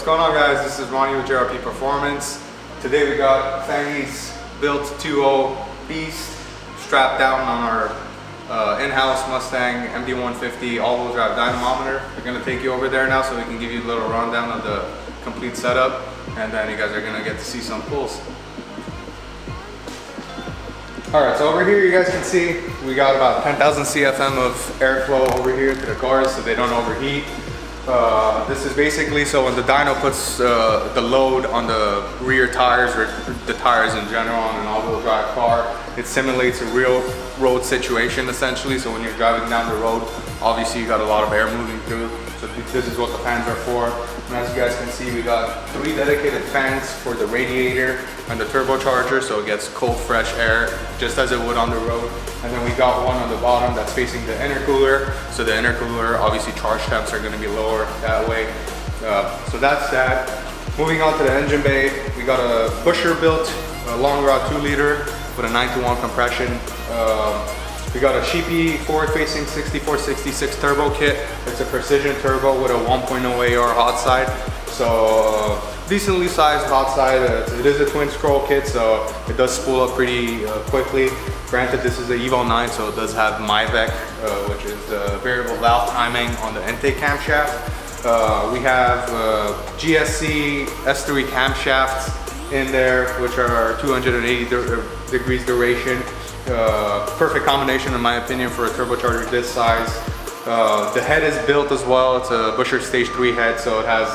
going on, guys? This is Ronnie with JRP Performance. Today we got Fangy's built 2.0 Beast strapped down on our in-house Mustang MD150 all-wheel drive dynamometer. We're going to take you over there now so we can give you a little rundown of the complete setup, and then you guys are going to get to see some pulls. Alright, so over here you guys can see we got about 10,000 CFM of airflow over here to the cars so they don't overheat. This is basically so when the dyno puts the load on the rear tires or the tires in general on an all-wheel drive car, it simulates a real road situation essentially. So when you're driving down the road, obviously you got a lot of air moving through. So this is what the fans are for. And as you guys can see, we got 3 dedicated fans for the radiator and the turbocharger, so it gets cold, fresh air just as it would on the road. And then we got one on the bottom that's facing the intercooler. So the intercooler, obviously charge temps are going to be lower that way. So that's that. Moving on to the engine bay, we got a Busher built long rod 2-liter with a 9-to-1 compression. We got a Sheepey forward-facing 6466 turbo kit. It's a precision turbo with a 1.0 AR Hotside. So decently sized Hotside. It is a twin scroll kit, so it does spool up pretty quickly. Granted, this is an Evo IX, so it does have MIVEC, which is the variable valve timing on the intake camshaft. We have GSC S3 camshafts in there, which are 280 degrees duration. Perfect combination in my opinion for a turbocharger this size. The head is built as well. It's a Busher Stage 3 head, so it has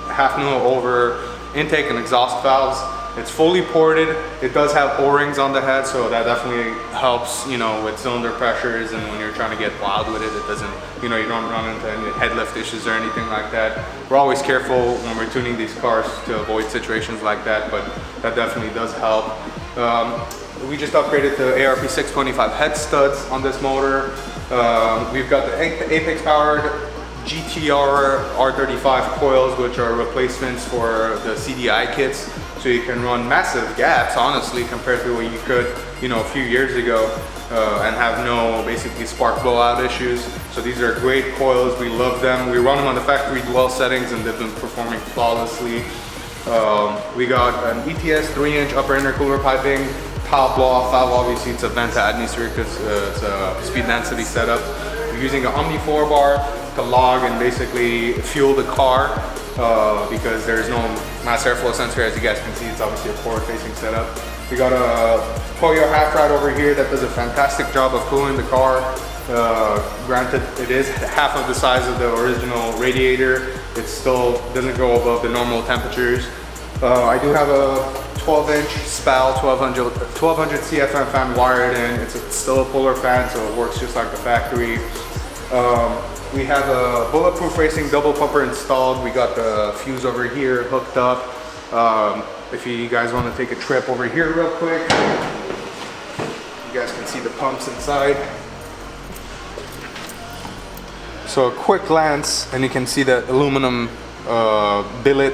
half mil over intake and exhaust valves. It's fully ported. It does have O-rings on the head, so that definitely helps, you know, with cylinder pressures, and when you're trying to get wild with it, it doesn't, you know, you don't run into any head lift issues or anything like that. We're always careful when we're tuning these cars to avoid situations like that, but that definitely does help. We just upgraded to ARP 625 head studs on this motor. We've got the Apex powered GTR R35 coils, which are replacements for the CDI kits. So you can run massive gaps, honestly, compared to what you could, you know, a few years ago, and have no basically spark blowout issues. So these are great coils. We love them. We run them on the factory dwell settings, and they've been performing flawlessly. We got an ETS 3-inch upper intercooler piping. Top blow-off valve, obviously it's a vent to atmosphere because it's a speed density setup. We're using an Omni 4-bar to log and basically fuel the car because there's no mass airflow sensor. As you guys can see, it's obviously a forward-facing setup. We got a Koyo half rod over here that does a fantastic job of cooling the car. Granted, it is half of the size of the original radiator. It still doesn't go above the normal temperatures. I do have a 12-inch spal 1200 CFM fan wired in. It's still a puller fan, so it works just like the factory. We have a bulletproof racing double pumper installed. We got the fuse over here hooked up. If you guys want to take a trip over here real quick, you guys can see the pumps inside. So a quick glance and you can see the aluminum billet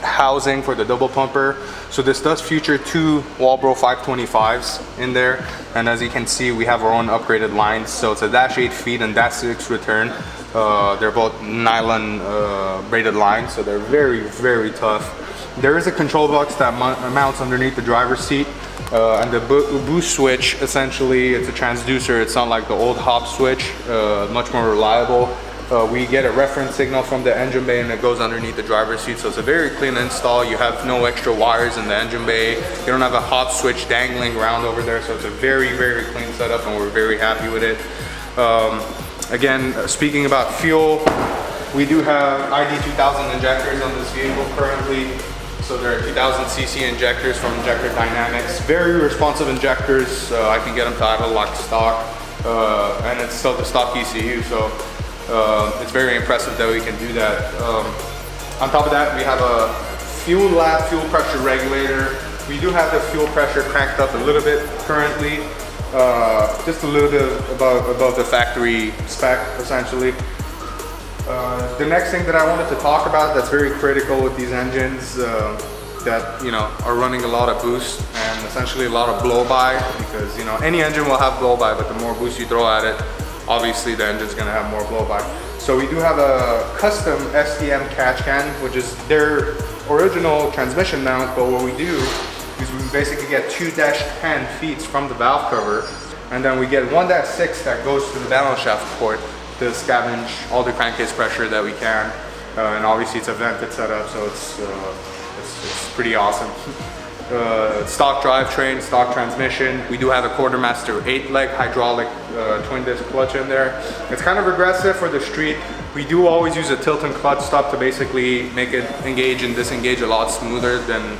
housing for the double pumper. So this does feature 2 Walbro 525s in there, and as you can see we have our own upgraded lines. So it's a -8 feet and -6 return. They're both nylon braided lines, so they're very tough. There is a control box that mounts underneath the driver's seat, and the boost switch, essentially it's a transducer. It's not like the old hop switch, much more reliable. We get a reference signal from the engine bay and it goes underneath the driver's seat. So it's a very clean install. You have no extra wires in the engine bay. You don't have a hop switch dangling around over there. So it's a very clean setup and we're very happy with it. Again, speaking about fuel, we do have ID 2000 injectors on this vehicle currently. So there are 2000 cc injectors from Injector Dynamics. Very responsive injectors. I can get them to idle lock stock, and it's still the stock ECU. So it's very impressive that we can do that. On top of that, we have a fuel pressure regulator. We do have the fuel pressure cranked up a little bit currently, just a little bit above the factory spec, essentially. The next thing that I wanted to talk about that's very critical with these engines that, you know, are running a lot of boost and essentially a lot of blow by, because, you know, any engine will have blow by, but the more boost you throw at it, obviously the engine's gonna have more blowback. So we do have a custom STM catch can, which is their original transmission mount, but what we do is we basically get 2-10 feet from the valve cover, and then we get 1-6 that goes to the balance shaft port to scavenge all the crankcase pressure that we can. And obviously it's a vented setup, so it's pretty awesome. Stock drivetrain, stock transmission. We do have a quartermaster 8-leg hydraulic twin disc clutch in there. It's kind of aggressive for the street. We do always use a tilt and clutch stop to basically make it engage and disengage a lot smoother than,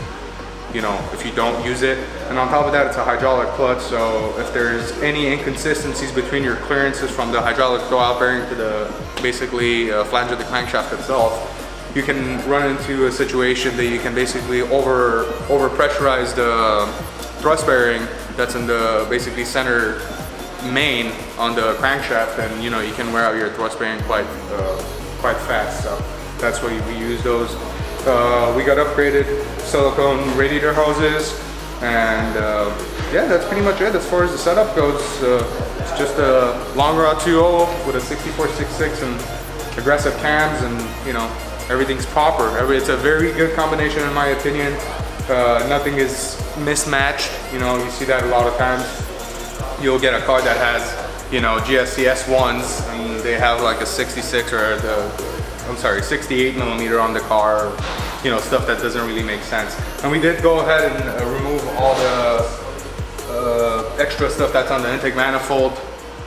you know, if you don't use it. And on top of that, it's a hydraulic clutch, so if there's any inconsistencies between your clearances from the hydraulic throwout bearing to the basically flange of the crankshaft itself, you can run into a situation that you can basically over pressurize the thrust bearing that's in the basically center main on the crankshaft, and you know, you can wear out your thrust bearing quite fast. So that's why we use those. We got upgraded silicone radiator hoses, and yeah, that's pretty much it as far as the setup goes. It's just a long rod 2.0 with a 64.66 and aggressive cams, and you know, everything's proper. It's a very good combination in my opinion. Nothing is mismatched. You know, you see that a lot of times. You'll get a car that has, you know, GSC S1s, and they have like a 66 or 68 millimeter on the car. You know, stuff that doesn't really make sense. And we did go ahead and remove all the extra stuff that's on the intake manifold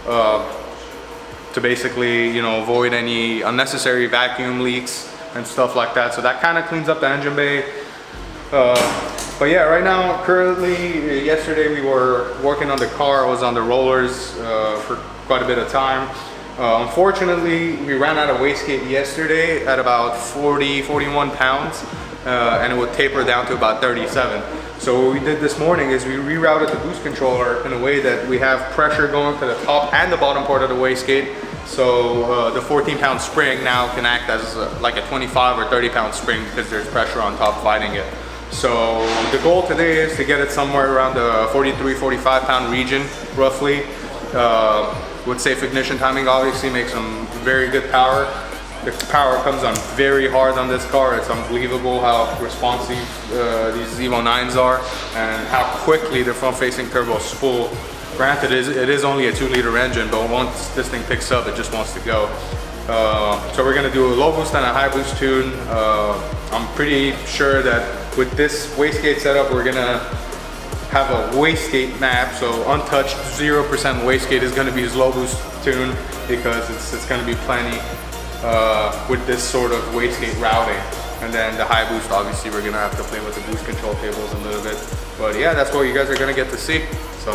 to basically, you know, avoid any unnecessary vacuum leaks and stuff like that. So that kind of cleans up the engine bay. But yeah, right now, currently, yesterday we were working on the car. I was on the rollers for quite a bit of time. Unfortunately, we ran out of wastegate yesterday at about 41 pounds, and it would taper down to about 37. So what we did this morning is we rerouted the boost controller in a way that we have pressure going to the top and the bottom part of the wastegate. So the 14-pound spring now can act as like a 25 or 30-pound spring because there's pressure on top fighting it. So the goal today is to get it somewhere around the 43, 45-pound region, roughly. With safe ignition timing, obviously makes some very good power. The power comes on very hard on this car. It's unbelievable how responsive these Evo 9s are and how quickly the front-facing turbos spool. Granted, it is only a 2-liter engine, but once this thing picks up, it just wants to go. So we're gonna do a low boost and a high boost tune. I'm pretty sure that with this wastegate setup, we're gonna have a wastegate map, so untouched 0% wastegate is gonna be his low boost tune, because it's gonna be plenty with this sort of wastegate routing. And then the high boost, obviously we're gonna have to play with the boost control tables a little bit. But yeah, that's what you guys are gonna get to see. So